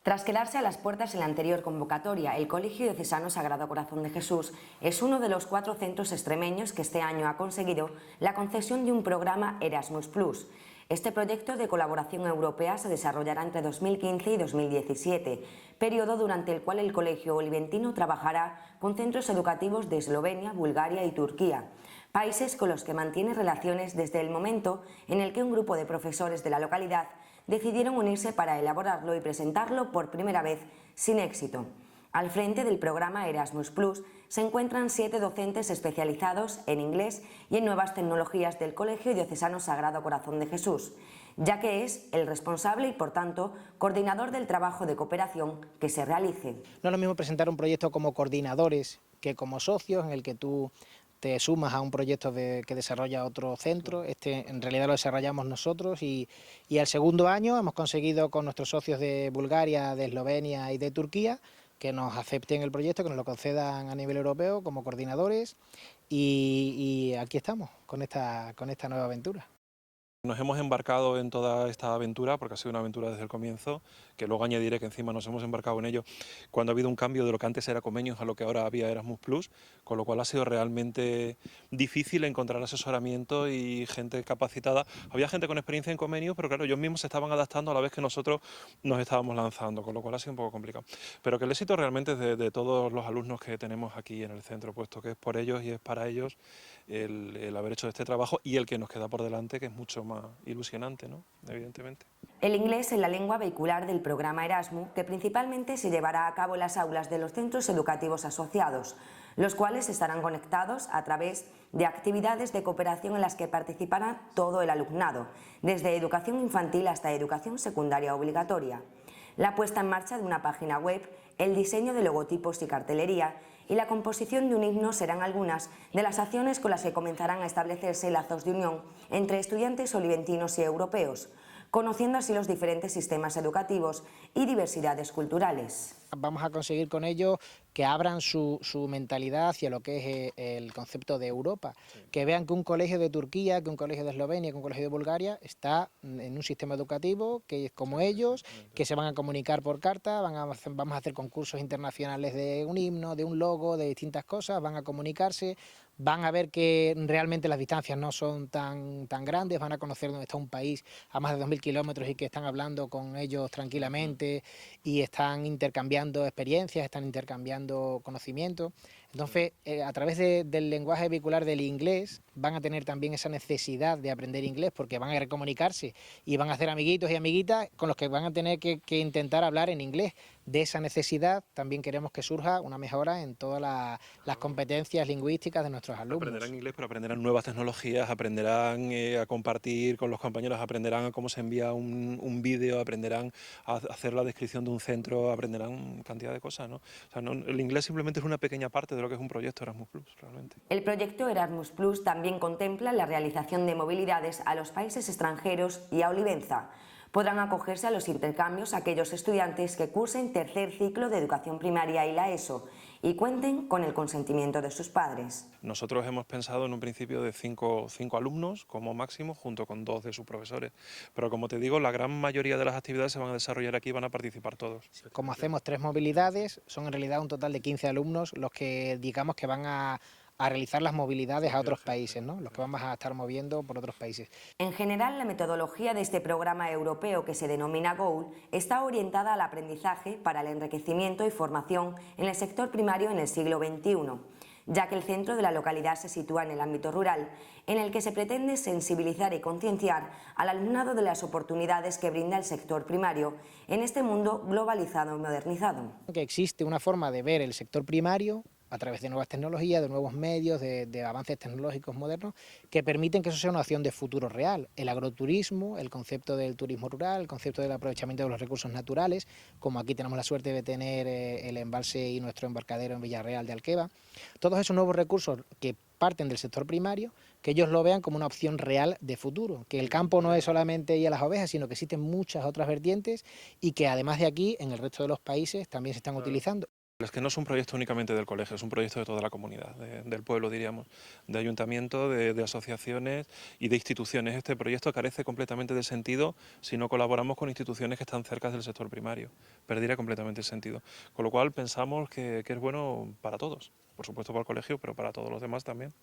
Tras quedarse a las puertas en la anterior convocatoria, el Colegio Diocesano Sagrado Corazón de Jesús es uno de los 4 centros extremeños que este año ha conseguido la concesión de un programa Erasmus+. Este proyecto de colaboración europea se desarrollará entre 2015 y 2017, periodo durante el cual el Colegio Oliventino trabajará con centros educativos de Eslovenia, Bulgaria y Turquía, países con los que mantiene relaciones desde el momento en el que un grupo de profesores de la localidad decidieron unirse para elaborarlo y presentarlo por primera vez sin éxito. Al frente del programa Erasmus+ se encuentran 7 docentes especializados en inglés y en nuevas tecnologías del Colegio Diocesano Sagrado Corazón de Jesús, ya que es el responsable y, por tanto, coordinador del trabajo de cooperación que se realice. No es lo mismo presentar un proyecto como coordinadores que como socios, en el que tú te sumas a un proyecto que desarrolla otro centro. Este en realidad lo desarrollamos nosotros y al segundo año hemos conseguido con nuestros socios de Bulgaria, de Eslovenia y de Turquía que nos acepten el proyecto, que nos lo concedan a nivel europeo como coordinadores y aquí estamos con esta nueva aventura. Nos hemos embarcado en toda esta aventura, porque ha sido una aventura desde el comienzo, que luego añadiré que encima nos hemos embarcado en ello cuando ha habido un cambio de lo que antes era Comenius a lo que ahora había Erasmus+, con lo cual ha sido realmente difícil encontrar asesoramiento y gente capacitada. Había gente con experiencia en Comenius, pero claro, ellos mismos se estaban adaptando a la vez que nosotros nos estábamos lanzando, con lo cual ha sido un poco complicado. Pero que el éxito realmente es de todos los alumnos que tenemos aquí en el centro, puesto que es por ellos y es para ellos el haber hecho este trabajo y el que nos queda por delante, que es mucho más ilusionante, ¿no? Evidentemente. El inglés es la lengua vehicular del programa Erasmus, que principalmente se llevará a cabo en las aulas de los centros educativos asociados, los cuales estarán conectados a través de actividades de cooperación en las que participará todo el alumnado, desde educación infantil hasta educación secundaria obligatoria. La puesta en marcha de una página web, el diseño de logotipos y cartelería y la composición de un himno serán algunas de las acciones con las que comenzarán a establecerse lazos de unión entre estudiantes oliventinos y europeos, conociendo así los diferentes sistemas educativos y diversidades culturales. Vamos a conseguir con ello que abran su mentalidad hacia lo que es el concepto de Europa, que vean que un colegio de Turquía, que un colegio de Eslovenia, que un colegio de Bulgaria está en un sistema educativo que es como ellos, que se van a comunicar por carta, vamos a hacer concursos internacionales de un himno, de un logo, de distintas cosas, van a comunicarse, van a ver que realmente las distancias no son tan grandes, van a conocer dónde está un país a más de 2000 kilómetros y que están hablando con ellos tranquilamente y están intercambiando experiencias, están intercambiando conocimiento. Entonces, a través del lenguaje vehicular del inglés van a tener también esa necesidad de aprender inglés porque van a querer comunicarse y van a hacer amiguitos y amiguitas con los que van a tener que intentar hablar en inglés. De esa necesidad también queremos que surja una mejora en todas las competencias lingüísticas de nuestros alumnos. Aprenderán inglés, pero aprenderán nuevas tecnologías, aprenderán a compartir con los compañeros, aprenderán a cómo se envía un vídeo, aprenderán a hacer la descripción de un centro, aprenderán cantidad de cosas, ¿no? O sea, el inglés simplemente es una pequeña parte de lo que es un proyecto Erasmus+, realmente. El proyecto Erasmus+ también contempla la realización de movilidades a los países extranjeros y a Olivenza. Podrán acogerse a los intercambios aquellos estudiantes que cursen tercer ciclo de educación primaria y la ESO y cuenten con el consentimiento de sus padres. Nosotros hemos pensado en un principio de 5 alumnos como máximo, junto con 2 de sus profesores. Pero como te digo, la gran mayoría de las actividades se van a desarrollar aquí y van a participar todos. Como hacemos 3 movilidades, son en realidad un total de 15 alumnos los que digamos que van a realizar las movilidades a otros países, ¿no? Los que vamos a estar moviendo por otros países. En general, la metodología de este programa europeo que se denomina GOAL está orientada al aprendizaje para el enriquecimiento y formación en el sector primario en el siglo XXI, ya que el centro de la localidad se sitúa en el ámbito rural, en el que se pretende sensibilizar y concienciar al alumnado de las oportunidades que brinda el sector primario en este mundo globalizado y modernizado. Que existe una forma de ver el sector primario a través de nuevas tecnologías, de nuevos medios, de avances tecnológicos modernos, que permiten que eso sea una opción de futuro real. El agroturismo, el concepto del turismo rural, el concepto del aprovechamiento de los recursos naturales, como aquí tenemos la suerte de tener el embalse y nuestro embarcadero en Villarreal de Alqueva, todos esos nuevos recursos que parten del sector primario, que ellos lo vean como una opción real de futuro, que el campo no es solamente ir a las ovejas, sino que existen muchas otras vertientes y que además de aquí, en el resto de los países también se están utilizando. Es que no es un proyecto únicamente del colegio, es un proyecto de toda la comunidad, del pueblo, diríamos, de ayuntamiento, de asociaciones y de instituciones. Este proyecto carece completamente de sentido si no colaboramos con instituciones que están cerca del sector primario. Perdería completamente el sentido. Con lo cual pensamos que es bueno para todos, por supuesto para el colegio, pero para todos los demás también.